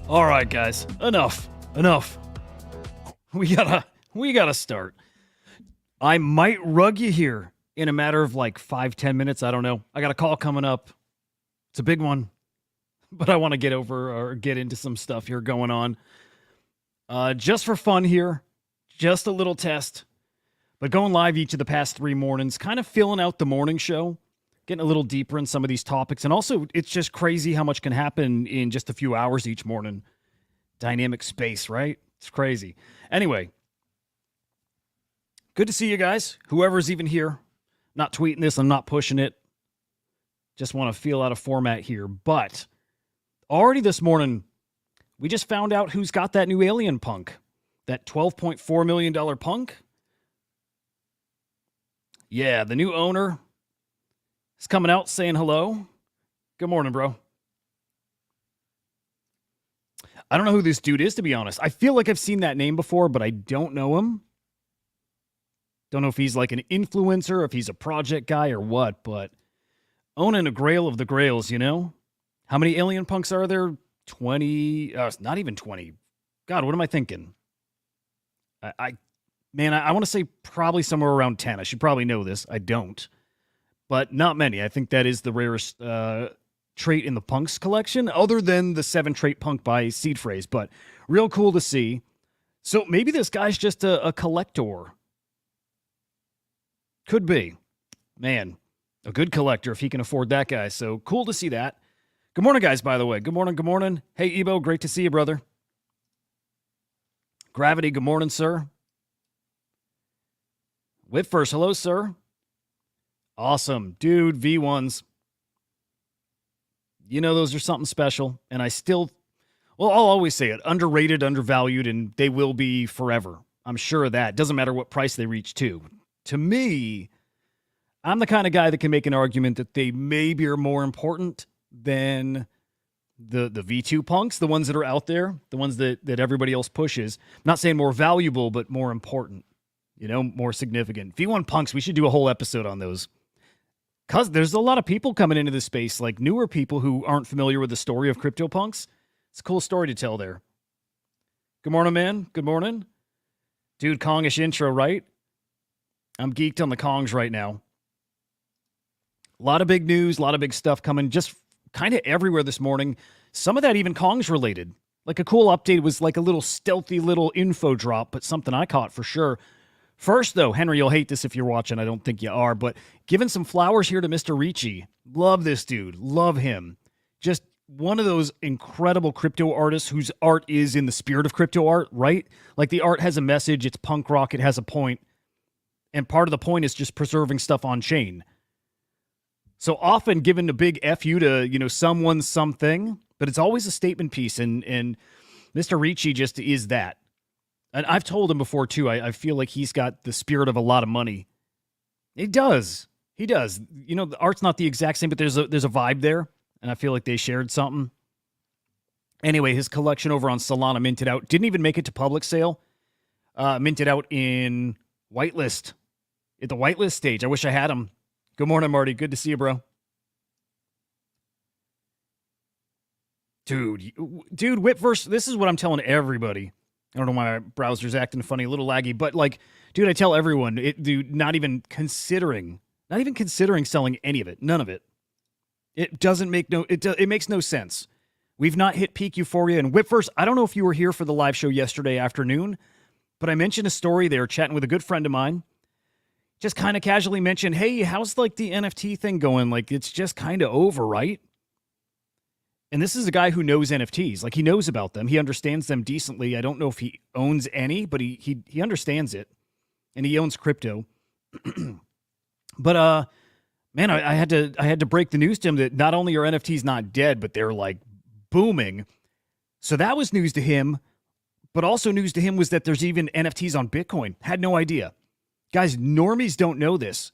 All right, guys, enough. We gotta start. I might rug you here in a matter of like 5-10 minutes. I don't know. I got a call coming up. It's a big one, but I want to get into some stuff here going on. Just for fun here, just a little test, but going live each of the past 3 mornings, kind of filling out the morning show, getting a little deeper in some of these topics. And also, it's just crazy how much can happen in just a few hours each morning. Dynamic space, right? It's crazy. Anyway, good to see you guys. Whoever's even here. Not tweeting this. I'm not pushing it. Just want to feel out of format here. But already this morning, we just found out who's got that new alien punk. That $12.4 million punk. Yeah, the new owner is coming out saying hello. Good morning, bro. I don't know who this dude is, to be honest. I feel like I've seen that name before, but I don't know him. Don't know if he's like an influencer, if he's a project guy or what, but owning a grail of the grails, you know? How many alien punks are there? 20, not even 20. God, what am I thinking? I want to say probably somewhere around 10. I should probably know this. I don't. But not many. I think that is the rarest trait in the punks collection, other than the 7-trait punk by Seed Phrase. But real cool to see. So maybe this guy's just a collector. Could be. Man, a good collector if he can afford that guy. So cool to see that. Good morning, guys, by the way. Good morning. Hey, Ebo, great to see you, brother. Gravity, good morning, sir. Whitfirst, hello, sir. Awesome. Dude, V1s. You know those are something special. And I'll always say it. Underrated, undervalued, and they will be forever. I'm sure of that. Doesn't matter what price they reach, too. To me, I'm the kind of guy that can make an argument that they maybe are more important than the V2 punks, the ones that are out there, the ones that everybody else pushes. I'm not saying more valuable, but more important, more significant. V1 punks, we should do a whole episode on those. because there's a lot of people coming into this space, like newer people who aren't familiar with the story of CryptoPunks. It's a cool story to tell there. Good morning, man. Good morning. Dude, Kongish intro, right? I'm geeked on the Kongs right now. A lot of big news, a lot of big stuff coming just kind of everywhere this morning. Some of that even Kongs related. Like a cool update was like a little stealthy little info drop, but something I caught for sure. First, though, Henry, you'll hate this if you're watching. I don't think you are, but giving some flowers here to Mr. Ricci. Love this dude. Love him. Just one of those incredible crypto artists whose art is in the spirit of crypto art, right? Like the art has a message. It's punk rock. It has a point. And part of the point is just preserving stuff on chain. So often giving a big FU to, someone, something, but it's always a statement piece. And Mr. Ricci just is that. And I've told him before, too, I feel like he's got the spirit of a lot of money. He does. He does. The art's not the exact same, but there's a vibe there. And I feel like they shared something. Anyway, his collection over on Solana minted out. Didn't even make it to public sale. Minted out in whitelist. At the whitelist stage. I wish I had him. Good morning, Marty. Good to see you, bro. Dude, Whipverse, this is what I'm telling everybody. I don't know why my browser's acting funny, a little laggy, but dude, I tell everyone, not even considering selling any of it, none of it. It doesn't make it makes no sense. We've not hit peak euphoria. And Whipverse, I don't know if you were here for the live show yesterday afternoon, but I mentioned a story there, chatting with a good friend of mine. Just kind of casually mentioned, hey, how's the NFT thing going? It's just kind of over, right? And this is a guy who knows NFTs. He knows about them. He understands them decently. I don't know if he owns any, but he understands it. And he owns crypto. But man, I had to break the news to him that not only are NFTs not dead, but they're booming. So that was news to him. But also news to him was that there's even NFTs on Bitcoin. Had no idea. Guys, normies don't know this.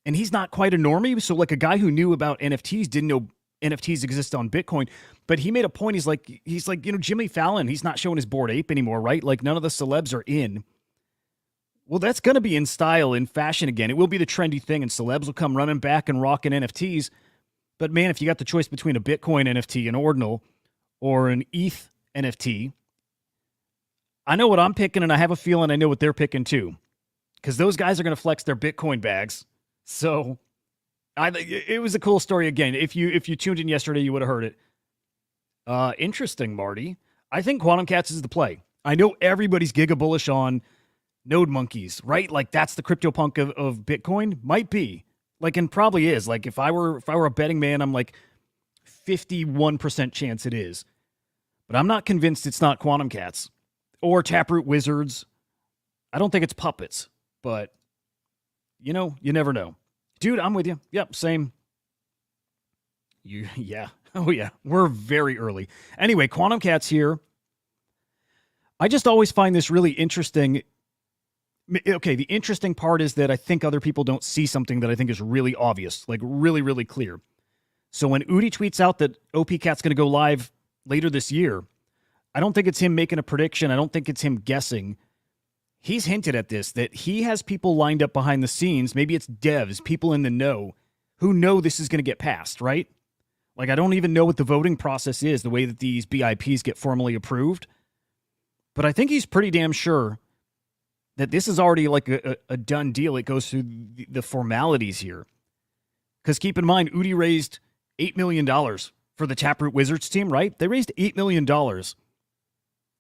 And he's not quite a normie. So a guy who knew about NFTs didn't know NFTs exist on Bitcoin. But he made a point. He's like, Jimmy Fallon, he's not showing his Bored Ape anymore, right? None of the celebs are in. Well, that's going to be in style, in fashion again. It will be the trendy thing, and celebs will come running back and rocking NFTs. But man, if you got the choice between a Bitcoin NFT, an ordinal, or an ETH NFT, I know what I'm picking, and I have a feeling I know what they're picking too. Because those guys are going to flex their Bitcoin bags. So it was a cool story again. If you tuned in yesterday, you would have heard it. Interesting, Marty. I think Quantum Cats is the play. I know everybody's giga bullish on Node Monkeys, right? That's the CryptoPunk of Bitcoin. Might be. And probably is. If I were a betting man, I'm 51% chance it is. But I'm not convinced it's not Quantum Cats or Taproot Wizards. I don't think it's puppets. But, you never know. Dude, I'm with you. Yep, same. Yeah. Oh, yeah. We're very early. Anyway, Quantum Cats here. I just always find this really interesting. Okay, the interesting part is that I think other people don't see something that I think is really obvious, really, really clear. So when Udi tweets out that OP Cat's going to go live later this year, I don't think it's him making a prediction. I don't think it's him guessing. He's hinted at this, that he has people lined up behind the scenes. Maybe it's devs, people in the know, who know this is going to get passed, right? I don't even know what the voting process is, the way that these BIPs get formally approved. But I think he's pretty damn sure that this is already a done deal. It goes through the formalities here. Because keep in mind, Udi raised $8 million for the Taproot Wizards team, right? They raised $8 million.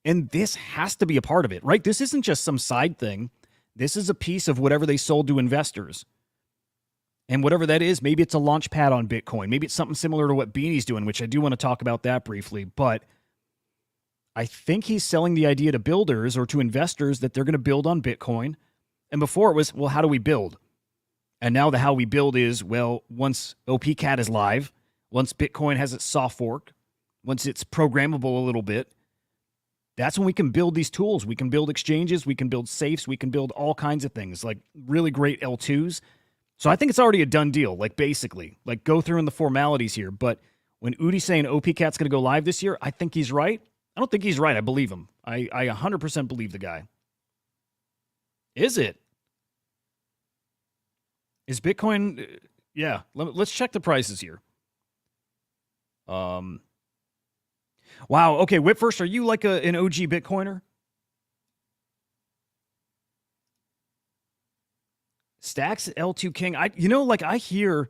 And this has to be a part of it, right? This isn't just some side thing. This is a piece of whatever they sold to investors. And whatever that is, maybe it's a launch pad on Bitcoin. Maybe it's something similar to what Beanie's doing, which I do want to talk about that briefly. But I think he's selling the idea to builders or to investors that they're going to build on Bitcoin. And before it was, well, how do we build? And now the how we build is, well, once OPCat is live, once Bitcoin has its soft fork, once it's programmable a little bit, that's when we can build these tools. We can build exchanges. We can build safes. We can build all kinds of things, really great L2s. So I think it's already a done deal, basically. Go through in the formalities here. But when Udi's saying OPCat's going to go live this year, I think he's right. I don't think he's right. I believe him. I 100% believe the guy. Is it? Is Bitcoin... Yeah, let's check the prices here. Wow. Okay, Whip first, are you like an OG Bitcoiner? Stacks L2 King. I hear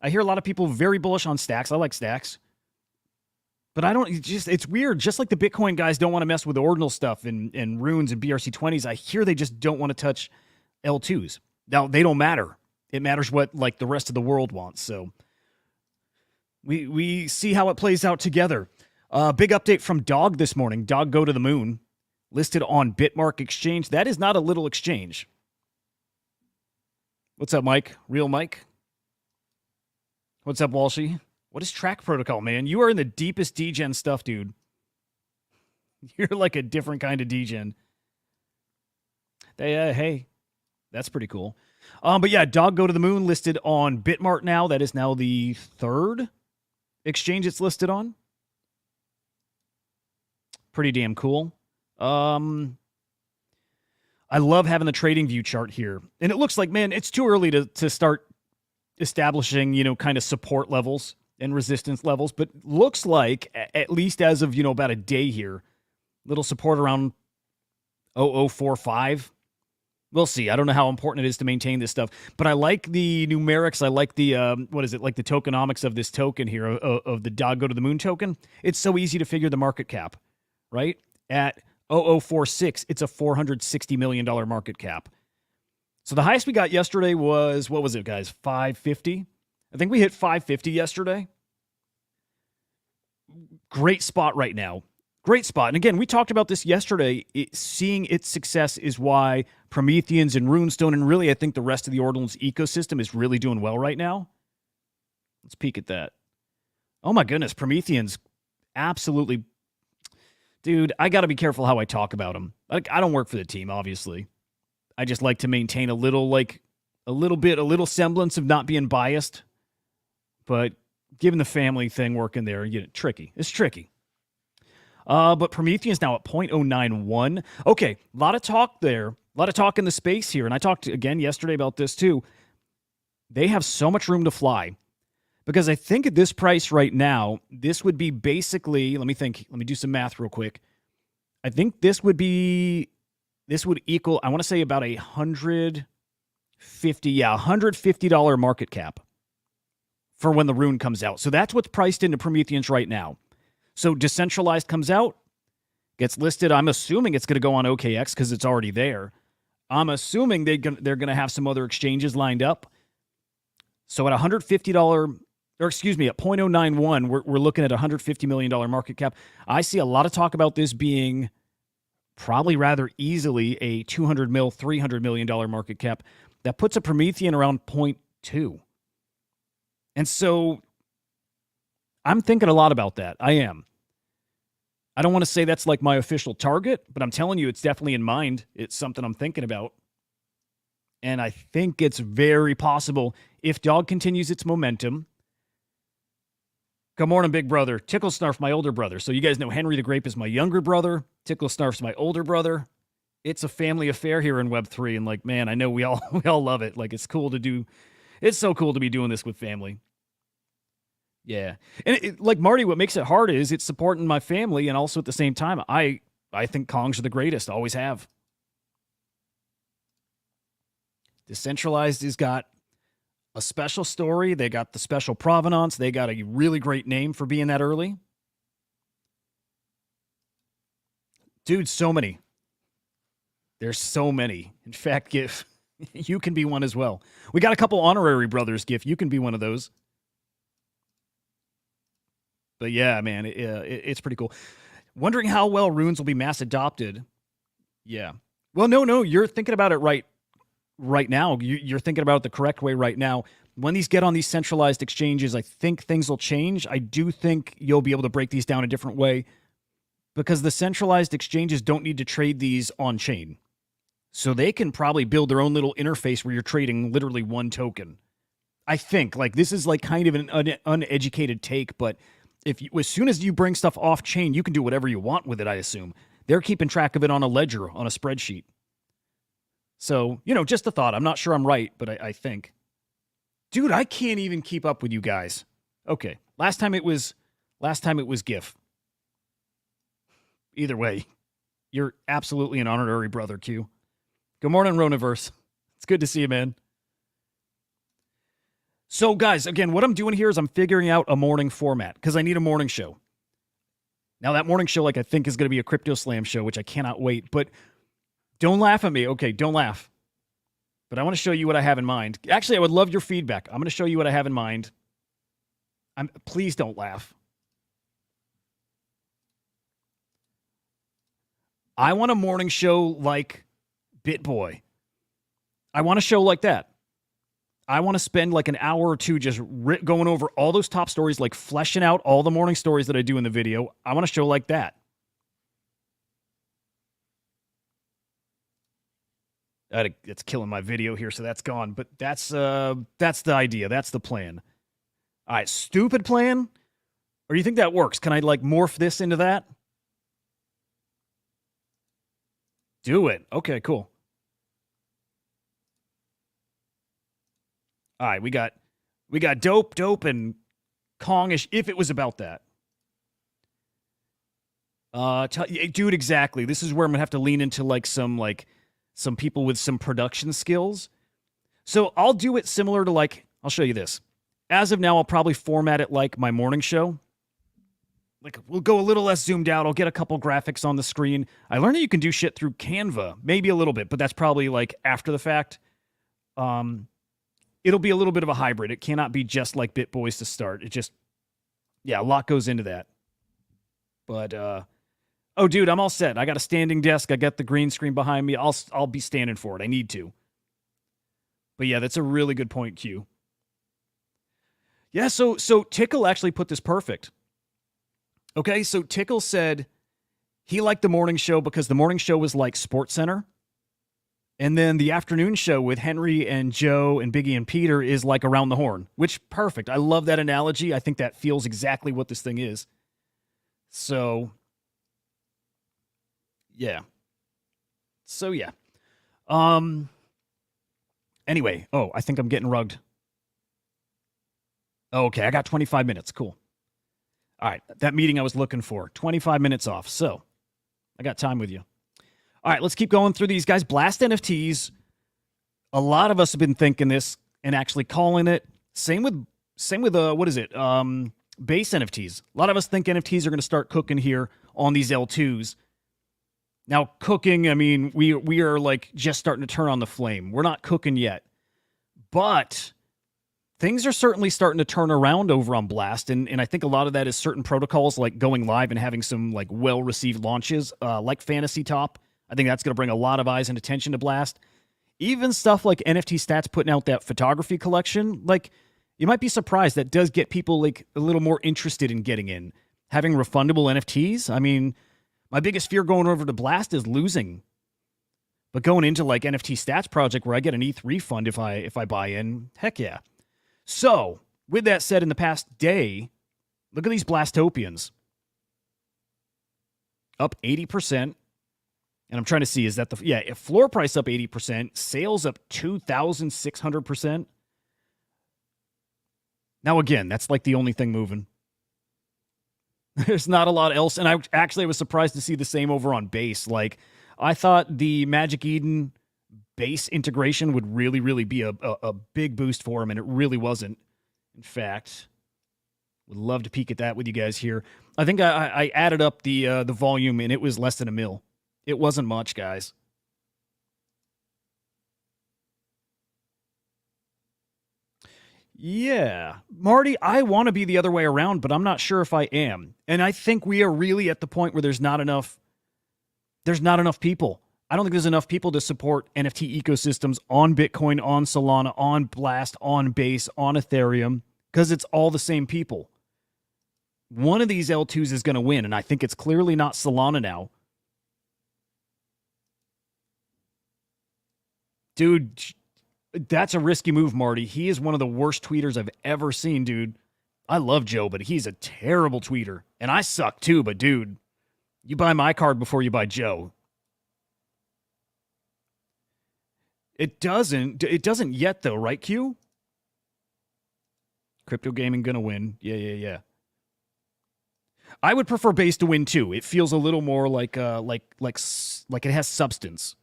a lot of people very bullish on Stacks. I like Stacks. But I don't it's weird. Just like the Bitcoin guys don't want to mess with ordinal stuff and runes and BRC20s, I hear they just don't want to touch L2s. Now, they don't matter. It matters what like the rest of the world wants. So we see how it plays out together. Big update from Dog this morning. Dog Go to the Moon, listed on Bitmark Exchange. That is not a little exchange. What's up, Mike? Real Mike? What's up, Walshy? What is Track Protocol, man? You are in the deepest degen stuff, dude. You're like a different kind of degen. Hey, that's pretty cool. But yeah, Dog Go to the Moon listed on Bitmart now. That is now the third exchange it's listed on. Pretty damn cool. I love having the trading view chart here. And it looks like, man, it's too early to start establishing, kind of support levels and resistance levels. But looks like, at least as of, about a day here, little support around 0045. We'll see. I don't know how important it is to maintain this stuff. But I like the numerics. I like the, like the tokenomics of this token here, of the Dog Go to the Moon token. It's so easy to figure the market cap, right? At 0046, it's a $460 million market cap. So the highest we got yesterday was, what was it, guys? 550? I think we hit 550 yesterday. Great spot right now. Great spot. And again, we talked about this yesterday. Seeing its success is why Prometheans and Runestone, and really I think the rest of the Ordinals ecosystem is really doing well right now. Let's peek at that. Oh my goodness, Prometheans absolutely. Dude, I got to be careful how I talk about them. Like, I don't work for the team, obviously. I just like to maintain a little semblance of not being biased. But given the family thing working there, tricky. It's tricky. But Prometheus now at 0.091. Okay, a lot of talk there. A lot of talk in the space here. And I talked again yesterday about this too. They have so much room to fly. Because I think at this price right now, this would be basically, let me do some math real quick. I think this would equal, I want to say about $150 market cap for when the rune comes out. So that's what's priced into Prometheans right now. So Decentralized comes out, gets listed. I'm assuming it's going to go on OKX because it's already there. I'm assuming they're going to have some other exchanges lined up. So at $150, or excuse me, at 0.091, we're looking at $150 million market cap. I see a lot of talk about this being probably rather easily a $200 $300 million market cap. That puts a Promethean around 0.2. And so I'm thinking a lot about that. I am. I don't want to say that's like my official target, but I'm telling you, it's definitely in mind. It's something I'm thinking about. And I think it's very possible if Dog continues its momentum. Good morning, big brother. Tickle Snarf, my older brother. So you guys know Henry the Grape is my younger brother. Tickle Snarf's my older brother. It's a family affair here in Web3. And like, man, I know we all love it. Like, it's cool to do. It's so cool to be doing this with family. Yeah. And like Marty, what makes it hard is it's supporting my family. And also at the same time, I think Kongs are the greatest. Always have. Decentralized has got a special story. They got the special provenance. They got a really great name for being that early. Dude, so many. There's so many. In fact, GIF, you can be one as well. We got a couple honorary brothers, GIF. You can be one of those. But yeah, man, it's pretty cool. Wondering how well runes will be mass adopted. Yeah. Well, no, you're thinking about it right now. You're thinking about it the correct way right now. When these get on these centralized exchanges, I think things will change. I do think you'll be able to break these down a different way because the centralized exchanges don't need to trade these on chain. So they can probably build their own little interface where you're trading literally one token. I think like this is like kind of an uneducated take, but as soon as you bring stuff off chain, you can do whatever you want with it, I assume. They're keeping track of it on a ledger, on a spreadsheet. So, just a thought. I'm not sure I'm right, but I think. Dude, I can't even keep up with you guys. Okay. Last time it was GIF. Either way, you're absolutely an honorary brother, Q. Good morning, Ronaverse. It's good to see you, man. So, guys, again, what I'm doing here is I'm figuring out a morning format because I need a morning show. Now, that morning show, like, I think is going to be a Crypto Slam show, which I cannot wait. But don't laugh at me. Okay, don't laugh. But I want to show you what I have in mind. Actually, I would love your feedback. I'm going to show you what I have in mind. Please don't laugh. I want a morning show like BitBoy. I want a show like that. I want to spend like an hour or two just going over all those top stories, like fleshing out all the morning stories that I do in the video. I want a show like that. It's killing my video here, so that's gone. But that's the idea. That's the plan. All right, stupid plan? Or do you think that works? Can I like morph this into that? Do it. Okay, cool. All right, we got dope, and Kongish if it was about that. Dude, exactly. This is where I'm gonna have to lean into some people with some production skills. So I'll do it similar to I'll show you this. As of now, I'll probably format it like my morning show. Like, we'll go a little less zoomed out. I'll get a couple graphics on the screen. I learned that you can do shit through Canva, maybe a little bit, but that's probably like after the fact. It'll be a little bit of a hybrid. It cannot be just like BitBoys to start. It just, yeah, a lot goes into that. But, oh, dude, I'm all set. I got a standing desk. I got the green screen behind me. I'll be standing for it. I need to. But yeah, that's a really good point, Q. Yeah, so Tickle actually put this perfect. Okay, so Tickle said he liked the morning show because the morning show was like SportsCenter. And then the afternoon show with Henry and Joe and Biggie and Peter is like Around the Horn, which perfect. I love that analogy. I think that feels exactly what this thing is. So, yeah. Anyway, I think I'm getting rugged. Okay, I got 25 minutes. Cool. All right, that meeting I was looking for. 25 minutes off. So, I got time with you. All right, let's keep going through these guys. Blast NFTs. A lot of us have been thinking this and actually calling it. Same with what is it? Base NFTs. A lot of us think NFTs are going to start cooking here on these L2s. Now, cooking, I mean, we are like just starting to turn on the flame. We're not cooking yet. But things are certainly starting to turn around over on Blast, and I think a lot of that is certain protocols like going live and having some like well-received launches, like Fantasy Top. I think that's going to bring a lot of eyes and attention to Blast. Even stuff like NFT Stats putting out that photography collection, like, you might be surprised that does get people like a little more interested in getting in. Having refundable NFTs, I mean, my biggest fear going over to Blast is losing. But going into like NFT Stats project where I get an ETH refund if I buy in, heck yeah. So, with that said, in the past day, look at these Blastopians. Up 80%. And I'm trying to see, is that if floor price up 80%, sales up 2,600%. Now, again, that's like the only thing moving. There's not a lot else. And I was surprised to see the same over on base. Like, I thought the Magic Eden base integration would really, really be a big boost for him, and it really wasn't. In fact, would love to peek at that with you guys here. I think I added up the volume, and it was less than a mil. It wasn't much, guys. Yeah. Marty, I want to be the other way around, but I'm not sure if I am. And I think we are really at the point where there's not enough people. I don't think there's enough people to support NFT ecosystems on Bitcoin, on Solana, on Blast, on Base, on Ethereum, because it's all the same people. One of these L2s is going to win, and I think it's clearly not Solana now. Dude, that's a risky move, Marty. He is one of the worst tweeters I've ever seen, dude. I love Joe, but he's a terrible tweeter. And I suck too, but dude, you buy my card before you buy Joe. It doesn't yet though, right, Q? Crypto gaming gonna win. Yeah. I would prefer base to win too. It feels a little more like it has substance.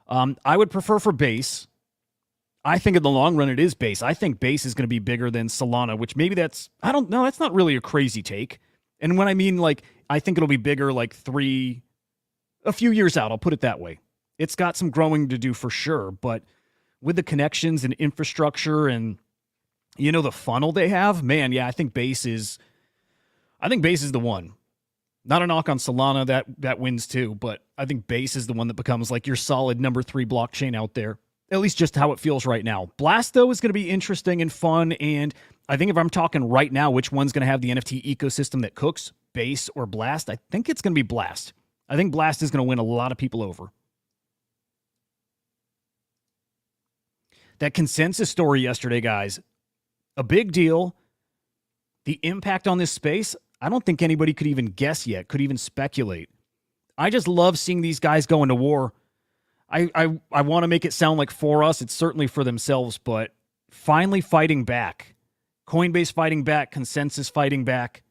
I would prefer for base. I think in the long run it is base. I think base is going to be bigger than Solana, which maybe I don't know. That's not really a crazy take. And when I mean I think it'll be bigger a few years out. I'll put it that way. It's got some growing to do for sure, but with the connections and infrastructure and the funnel they have, man, yeah, I think base is the one. Not a knock on Solana, that wins too, but I think base is the one that becomes like your solid number 3 blockchain out there. At least just how it feels right now. Blast, though, is going to be interesting and fun, and I think if I'm talking right now, which one's going to have the NFT ecosystem that cooks, base or Blast, I think it's going to be Blast. I think Blast is going to win a lot of people over. That consensus story yesterday, guys, a big deal. The impact on this space, I don't think anybody could even guess yet, could even speculate. I just love seeing these guys go into war. I want to make it sound like for us, it's certainly for themselves, but finally fighting back. Coinbase fighting back, Consensus fighting back.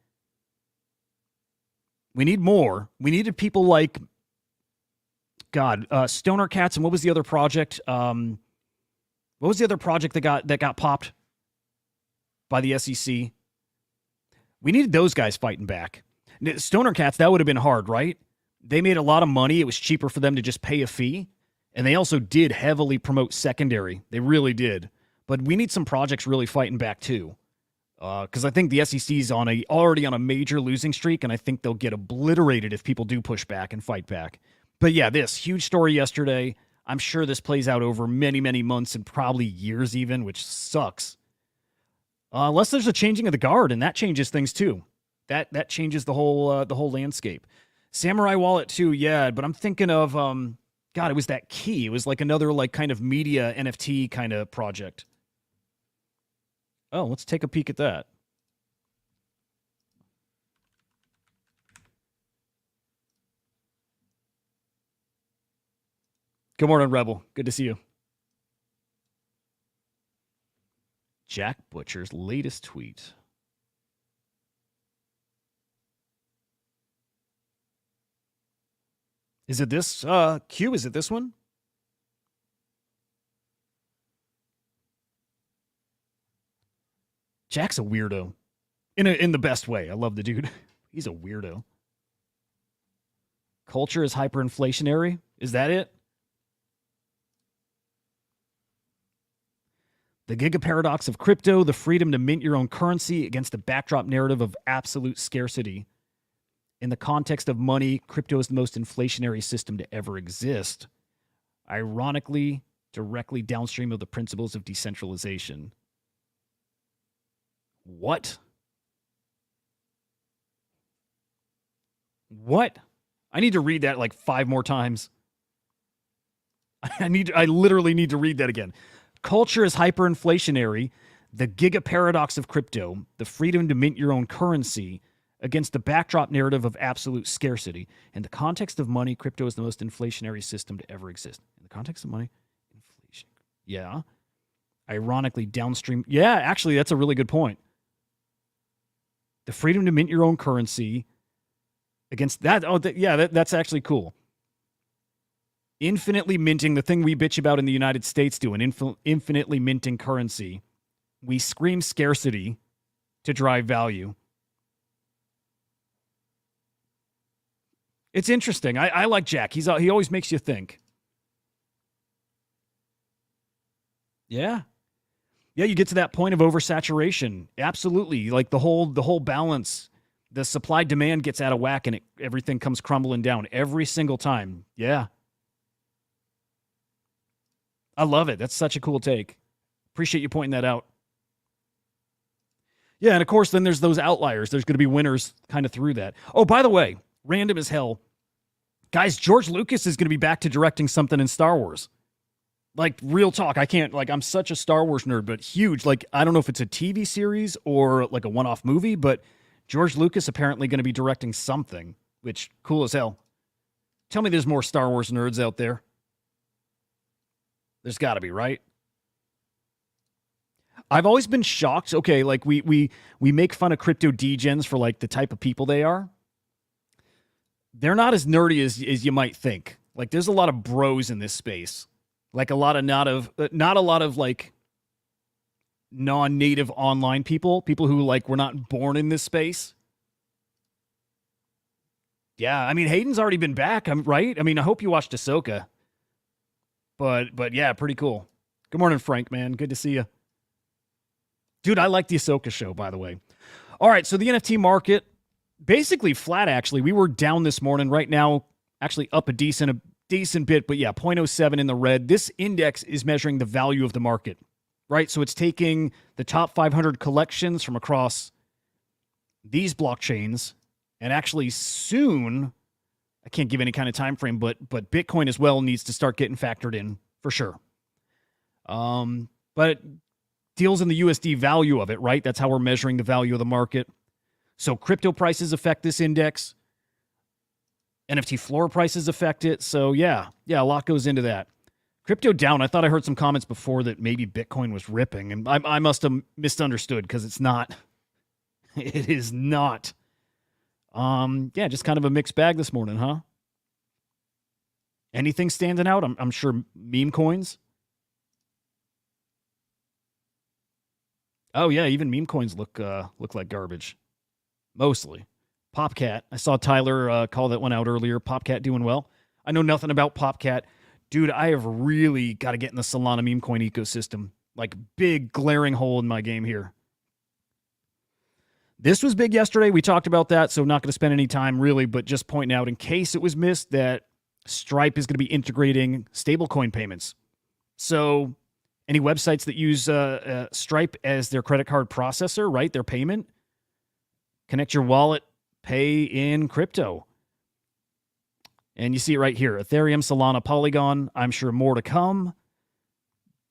We need more. We needed people like, Stoner Cats, and what was the other project? What was the other project that got popped by the SEC? We needed those guys fighting back. Stoner Cats, that would have been hard, right? They made a lot of money. It was cheaper for them to just pay a fee. And they also did heavily promote secondary. They really did. But we need some projects really fighting back too. Because I think the SEC is already on a major losing streak, and I think they'll get obliterated if people do push back and fight back. But yeah, this huge story yesterday. I'm sure this plays out over many, many months and probably years even, which sucks. Unless there's a changing of the guard, and that changes things too. That changes the whole landscape. Samurai Wallet too, yeah. But I'm thinking of it was that key. It was like another kind of media NFT kind of project. Oh, let's take a peek at that. Good morning, Rebel. Good to see you. Jack Butcher's latest tweet. Is it this? Q, is it this one? Jack's a weirdo. In the best way. I love the dude. He's a weirdo. Culture is hyperinflationary? Is that it? The gigaparadox of crypto, the freedom to mint your own currency against the backdrop narrative of absolute scarcity. In the context of money, crypto is the most inflationary system to ever exist. Ironically, directly downstream of the principles of decentralization. What? What? I need to read that like 5 more times. I literally need to read that again. Culture is hyperinflationary. The gigaparadox of crypto, the freedom to mint your own currency against the backdrop narrative of absolute scarcity. In the context of money, crypto is the most inflationary system to ever exist. In the context of money, inflation. Yeah. Ironically, downstream. Yeah, actually, that's a really good point. The freedom to mint your own currency against that. Oh, that's actually cool. Infinitely minting, the thing we bitch about in the United States doing, infinitely minting currency. We scream scarcity to drive value. It's interesting. I like Jack. He always makes you think. Yeah. Yeah, you get to that point of oversaturation. Absolutely. Like the whole balance, the supply demand gets out of whack and everything comes crumbling down every single time. Yeah. I love it. That's such a cool take. Appreciate you pointing that out. Yeah, and of course, then there's those outliers. There's going to be winners kind of through that. Oh, by the way, random as hell. Guys, George Lucas is going to be back to directing something in Star Wars. Like, real talk. I'm such a Star Wars nerd, but huge. Like, I don't know if it's a TV series or like a one-off movie, but George Lucas apparently going to be directing something, which, cool as hell. Tell me there's more Star Wars nerds out there. There's got to be, right? I've always been shocked. Okay, like we make fun of crypto degens for like the type of people they are. They're not as nerdy as you might think. Like there's a lot of bros in this space. Like a lot of not a lot of like non-native online people who like were not born in this space. Yeah, I mean Hayden's already been back, right? I mean, I hope you watched Ahsoka. But yeah, pretty cool. Good morning, Frank, man. Good to see you. Dude, I like the Ahsoka show, by the way. All right, so the NFT market, basically flat, actually. We were down this morning. Right now, actually up a decent bit, but yeah, 0.07 in the red. This index is measuring the value of the market, right? So it's taking the top 500 collections from across these blockchains, and actually soon, I can't give any kind of time frame, but Bitcoin as well needs to start getting factored in for sure. But deals in the USD value of it, right? That's how we're measuring the value of the market. So crypto prices affect this index. NFT floor prices affect it. So yeah, a lot goes into that. Crypto down. I thought I heard some comments before that maybe Bitcoin was ripping, and I must have misunderstood because it's not. It is not. Yeah, just kind of a mixed bag this morning, huh? Anything standing out? I'm sure meme coins. Oh yeah, even meme coins look like garbage. Mostly. Popcat. I saw Tyler call that one out earlier. Popcat doing well. I know nothing about Popcat. Dude, I have really got to get in the Solana meme coin ecosystem. Like big glaring hole in my game here. This was big yesterday. We talked about that, so not going to spend any time really, but just pointing out in case it was missed that Stripe is going to be integrating stablecoin payments. So any websites that use Stripe as their credit card processor, right, their payment, connect your wallet, pay in crypto. And you see it right here. Ethereum, Solana, Polygon. I'm sure more to come.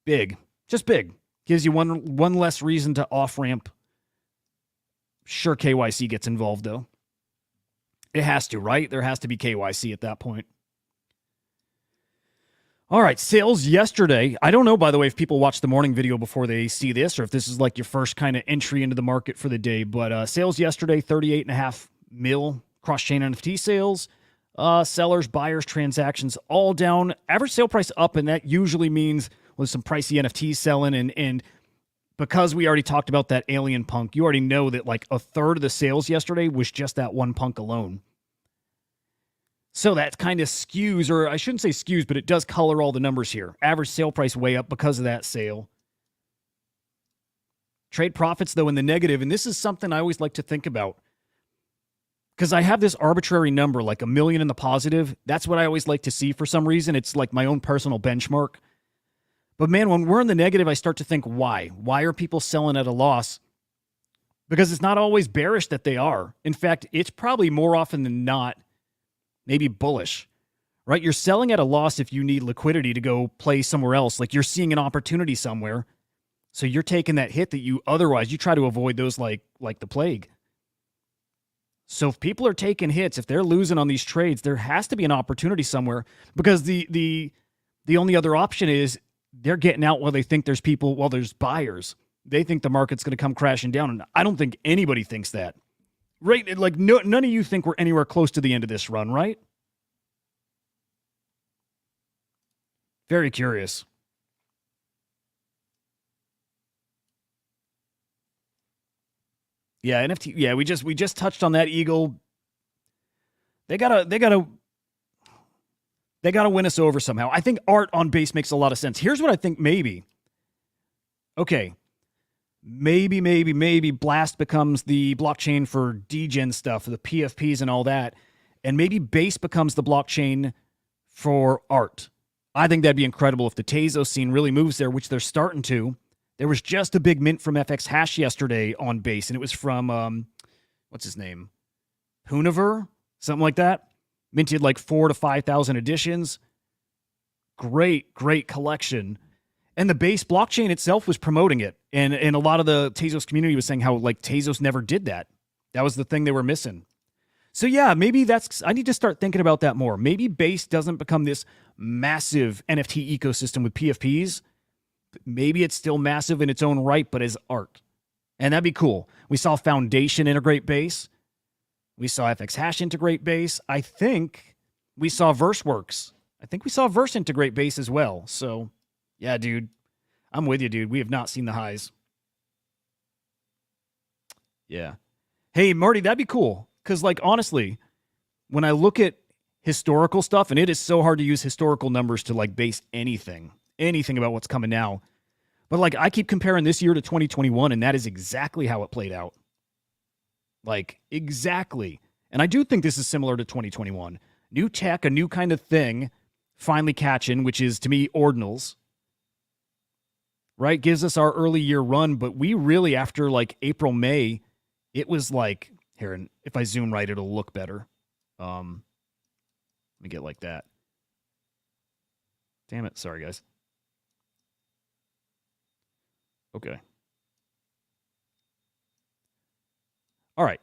Big. Just big. Gives you one less reason to off-ramp. Sure, KYC gets involved, though. It has to, right? There has to be KYC at that point. All right, sales yesterday. I don't know, by the way, if people watch the morning video before they see this or if this is like your first kind of entry into the market for the day. But sales yesterday, 38.5 mil cross-chain NFT sales. Sellers, buyers, transactions all down. Average sale price up, and that usually means with some pricey NFTs selling. And because we already talked about that alien punk, you already know that like a third of the sales yesterday was just that one punk alone. So that kind of skews, or I shouldn't say skews, but it does color all the numbers here. Average sale price way up because of that sale. Trade profits, though, in the negative, and this is something I always like to think about. Because I have this arbitrary number, like $1 million in the positive. That's what I always like to see for some reason. It's like my own personal benchmark. But man, when we're in the negative, I start to think, why? Why are people selling at a loss? Because it's not always bearish that they are. In fact, it's probably more often than not maybe bullish, right? You're selling at a loss if you need liquidity to go play somewhere else. Like you're seeing an opportunity somewhere. So you're taking that hit that you otherwise, you try to avoid those like the plague. So if people are taking hits, if they're losing on these trades, there has to be an opportunity somewhere because the only other option is they're getting out while they think there's people, while there's buyers. They think the market's going to come crashing down. And I don't think anybody thinks that. Right? Like none of you think we're anywhere close to the end of this run, right? Very curious. Yeah, NFT. Yeah, we just touched on that Eagle. They gotta win us over somehow. I think art on base makes a lot of sense. Here's what I think maybe. Okay. Maybe Blast becomes the blockchain for degen stuff, the PFPs and all that. And maybe Base becomes the blockchain for art. I think that'd be incredible if the Tezos scene really moves there, which they're starting to. There was just a big mint from FX Hash yesterday on Base, and it was from, what's his name? Puniver? Something like that. Minted like 4,000 to 5,000 editions. Great collection. And the Base blockchain itself was promoting it. And a lot of the Tezos community was saying how like Tezos never did that. That was the thing they were missing. So yeah, maybe I need to start thinking about that more. Maybe Base doesn't become this massive NFT ecosystem with PFPs, Maybe it's still massive in its own right, but as art. And that'd be cool. We saw Foundation integrate base. We saw FX Hash integrate base. I think we saw VerseWorks. I think we saw Verse integrate base as well. So, yeah, dude. I'm with you, dude. We have not seen the highs. Yeah. Hey, Marty, that'd be cool. Because, like, honestly, when I look at historical stuff, and it is so hard to use historical numbers to, like, base anything about what's coming now. But, like, I keep comparing this year to 2021, and that is exactly how it played out. Like, exactly. And I do think this is similar to 2021. New tech, a new kind of thing, finally catching, which is, to me, ordinals. Right? Gives us our early year run, but we really, after, like, April, May, it was like, here, and if I zoom right, it'll look better. Let me get like that. Damn it. Sorry, guys. Okay. All right.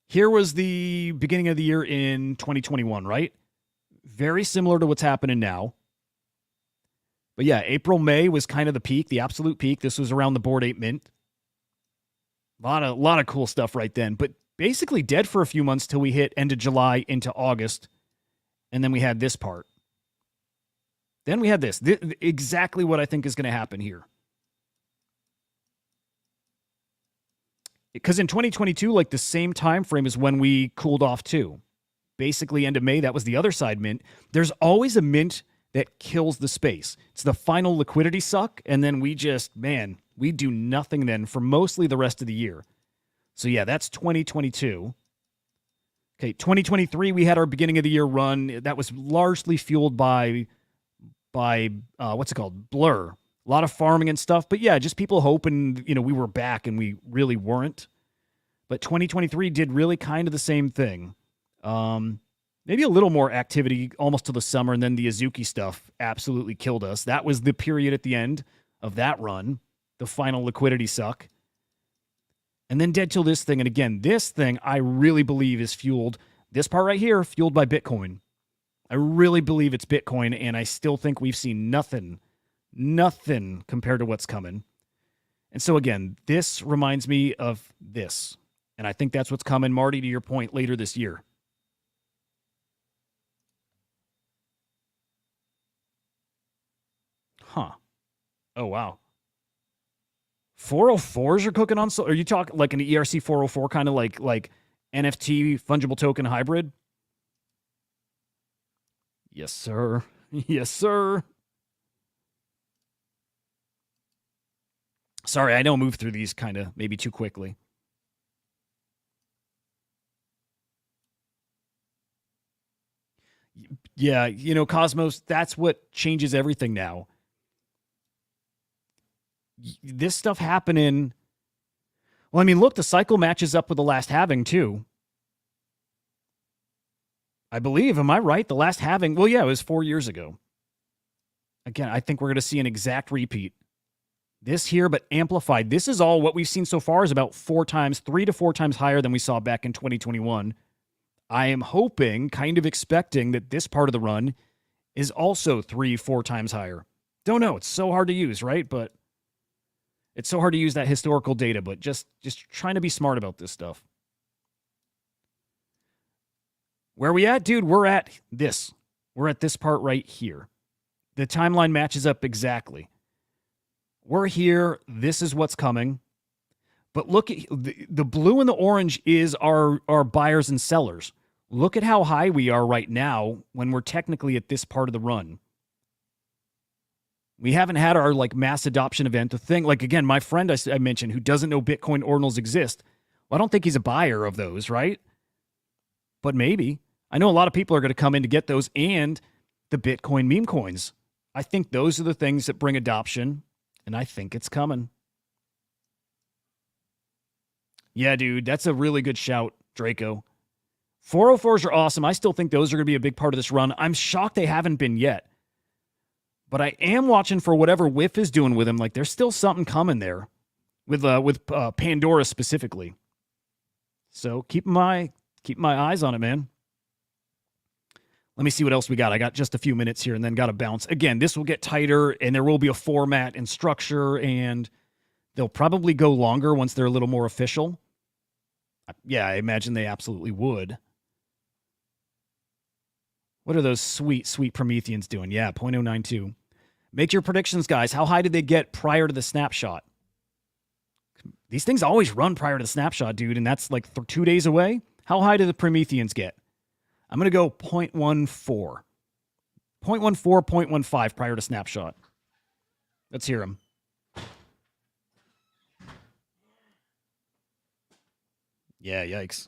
Here was the beginning of the year in 2021, right? Very similar to what's happening now. But yeah, April, May was kind of the peak, the absolute peak. This was around the Bored Ape Mint. A lot of cool stuff right then. But basically dead for a few months till we hit end of July into August. And then we had this part. Then we had this. Exactly what I think is going to happen here. Because in 2022, like the same time frame is when we cooled off too. Basically end of May, that was the other side mint. There's always a mint that kills the space. It's the final liquidity suck, and then we just, man, we do nothing then for mostly the rest of the year. So yeah, that's 2022. Okay, 2023, we had our beginning of the year run. That was largely fueled by what's it called? Blur. A lot of farming and stuff. But yeah, just people hoping, we were back and we really weren't. But 2023 did really kind of the same thing. Maybe a little more activity almost to the summer, and then the Azuki stuff absolutely killed us. That was the period at the end of that run, the final liquidity suck. And then dead till this thing. And again, this thing I really believe is fueled, this part right here, fueled by Bitcoin. I really believe it's Bitcoin, and I still think we've seen nothing compared to what's coming. And so again, this reminds me of this. And I think that's what's coming, Marty, to your point, later this year. Huh. Oh, wow. 404s are cooking on. So are you talking like an ERC 404 kind of like NFT fungible token hybrid? Yes, sir. Yes, sir. Sorry, I know move through these kind of maybe too quickly. Yeah, Cosmos, that's what changes everything now. This stuff happening. Well, I mean, look, the cycle matches up with the last halving too. I believe, am I right? The last halving, well, yeah, it was 4 years ago. Again, I think we're going to see an exact repeat. This here, but amplified. This is all what we've seen so far is about 3 to 4 times higher than we saw back in 2021. I am hoping, kind of expecting that this part of the run is also 3-4 times higher. Don't know. It's so hard to use, right? But it's so hard to use that historical data, but just trying to be smart about this stuff. Where are we at, dude? We're at this. We're at this part right here. The timeline matches up exactly. We're here. This is what's coming. But look at the blue and the orange is our buyers and sellers. Look at how high we are right now when we're technically at this part of the run. We haven't had our mass adoption event. The thing, again, my friend I mentioned who doesn't know Bitcoin ordinals exist. Well, I don't think he's a buyer of those, right? But maybe. I know a lot of people are going to come in to get those and the Bitcoin meme coins. I think those are the things that bring adoption, and I think it's coming. Yeah, dude, that's a really good shout, Draco. 404s are awesome. I still think those are going to be a big part of this run. I'm shocked they haven't been yet. But I am watching for whatever Whiff is doing with him. There's still something coming there with Pandora specifically. So keep my eyes on it, man. Let me see what else we got. I got just a few minutes here and then got to bounce. Again, this will get tighter and there will be a format and structure, and they'll probably go longer once they're a little more official. Yeah, I imagine they absolutely would. What are those sweet, sweet Prometheans doing? Yeah, 0.092. Make your predictions, guys. How high did they get prior to the snapshot? These things always run prior to the snapshot, dude, and that's like 2 days away. How high do the Prometheans get? I'm going to go 0.14. 0.14, 0.15 prior to snapshot. Let's hear them. Yeah, yikes.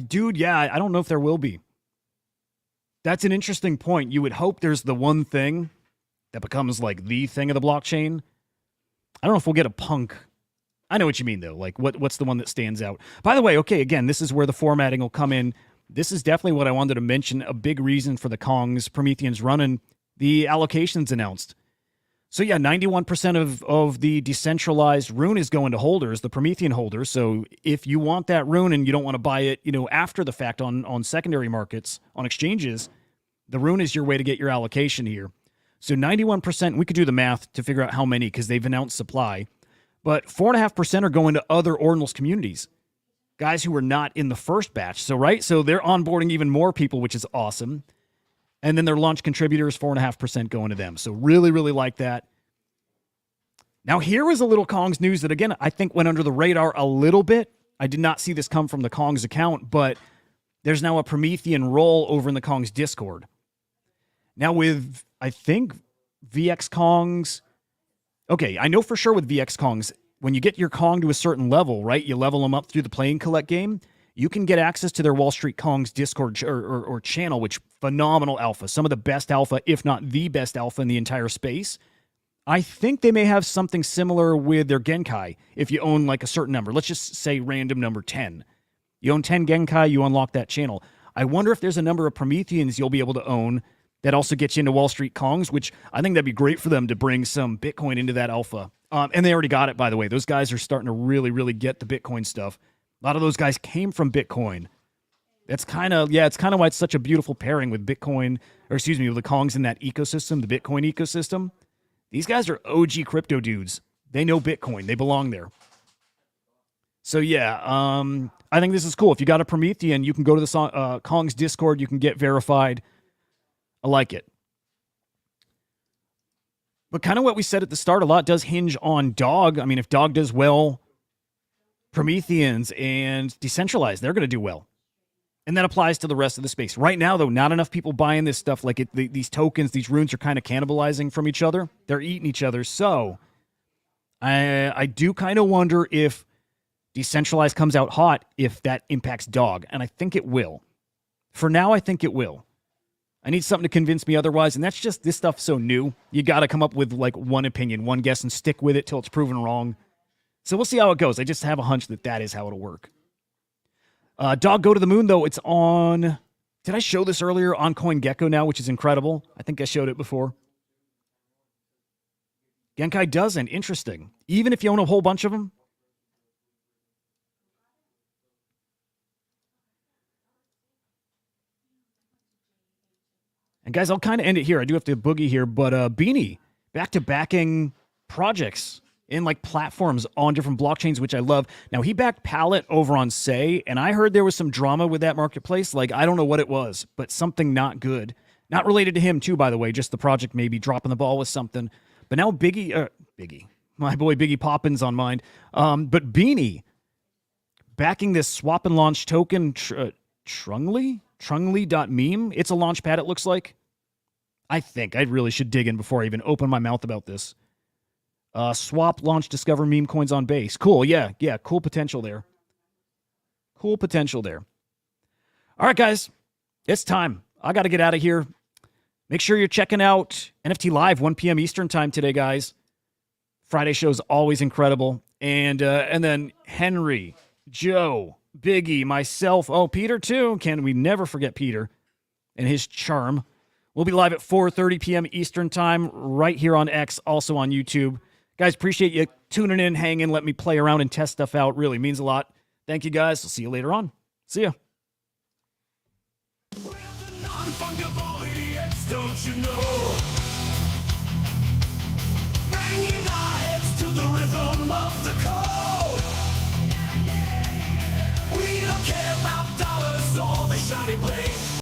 Dude, yeah, I don't know if there will be. That's an interesting point. You would hope there's the one thing that becomes like the thing of the blockchain. I don't know if we'll get a punk. I know what you mean, though. Like, what's the one that stands out? By the way, okay, again, this is where the formatting will come in. This is definitely what I wanted to mention. A big reason for the Kongz Prometheans running the allocations announced. So yeah, 91% of the decentralized Rune is going to holders, the Promethean holders. So if you want that Rune and you don't want to buy it, after the fact on secondary markets, on exchanges, the Rune is your way to get your allocation here. So 91%, we could do the math to figure out how many because they've announced supply. But 4.5% are going to other ordinals communities, guys who were not in the first batch. So, right? So they're onboarding even more people, which is awesome. And then their launch contributors, 4.5% going to them. So really, really like that. Now, here was a little Kongz news that, again, I think went under the radar a little bit. I did not see this come from the Kongz account, but there's now a Promethean role over in the Kongz Discord. Now with, I think, VXKongz... Okay, I know for sure with VXKongz, when you get your Kong to a certain level, right, you level them up through the play and collect game, you can get access to their Wall Street Kongz Discord or channel, which phenomenal alpha. Some of the best alpha, if not the best alpha in the entire space. I think they may have something similar with their Genkai if you own like a certain number. Let's just say random number 10. You own 10 Genkai, you unlock that channel. I wonder if there's a number of Prometheans you'll be able to own that also gets you into Wall Street Kongz, which I think that'd be great for them to bring some Bitcoin into that alpha. And they already got it, by the way. Those guys are starting to really, really get the Bitcoin stuff. A lot of those guys came from Bitcoin. That's kind of, it's kind of why it's such a beautiful pairing with Bitcoin, with the Kongz in that ecosystem, the Bitcoin ecosystem. These guys are OG crypto dudes. They know Bitcoin. They belong there. So yeah, I think this is cool. If you got a Promethean, you can go to the Kongz Discord. You can get verified. I like it. But kind of what we said at the start, a lot does hinge on Dog. I mean, if Dog does well, Prometheans and Decentralized, they're going to do well. And that applies to the rest of the space. Right now, though, not enough people buying this stuff. Like these tokens, these runes are kind of cannibalizing from each other. They're eating each other. So I do kind of wonder if Decentralized comes out hot, if that impacts Dog. And I think it will. For now, I think it will. I need something to convince me otherwise, and that's just, this stuff's so new. You got to come up with like one opinion, one guess, and stick with it till it's proven wrong. So we'll see how it goes. I just have a hunch that is how it'll work. Dog Go to the Moon, though, it's on... Did I show this earlier? On CoinGecko now, which is incredible. I think I showed it before. Genkai doesn't. Interesting. Even if you own a whole bunch of them. And guys, I'll kind of end it here. I do have to boogie here, but Beanie, back to backing projects in like platforms on different blockchains, which I love. Now, he backed Pallet over on Say, and I heard there was some drama with that marketplace. Like, I don't know what it was, but something not good. Not related to him, too, by the way. Just the project maybe dropping the ball with something. But now Biggie, my boy Biggie Poppins on mind. But Beanie backing this swap and launch token, Trungly.meme. It's a launch pad, it looks like. I think I really should dig in before I even open my mouth about this. Swap, launch, discover meme coins on base. Cool, yeah, cool potential there. All right, guys, it's time. I got to get out of here. Make sure you're checking out NFT Live, 1 p.m. Eastern time today, guys. Friday show's always incredible. And then Henry, Joe, Biggie, myself, Peter too. Can we never forget Peter and his charm. We'll be live at 4:30 p.m. Eastern time right here on X, also on YouTube. Guys, appreciate you tuning in, hanging, let me play around and test stuff out. Really means a lot. Thank you, guys. I'll see you later on. See ya. Non-fungible idiots, don't you know? Banging our heads to the rhythm of the code. We don't care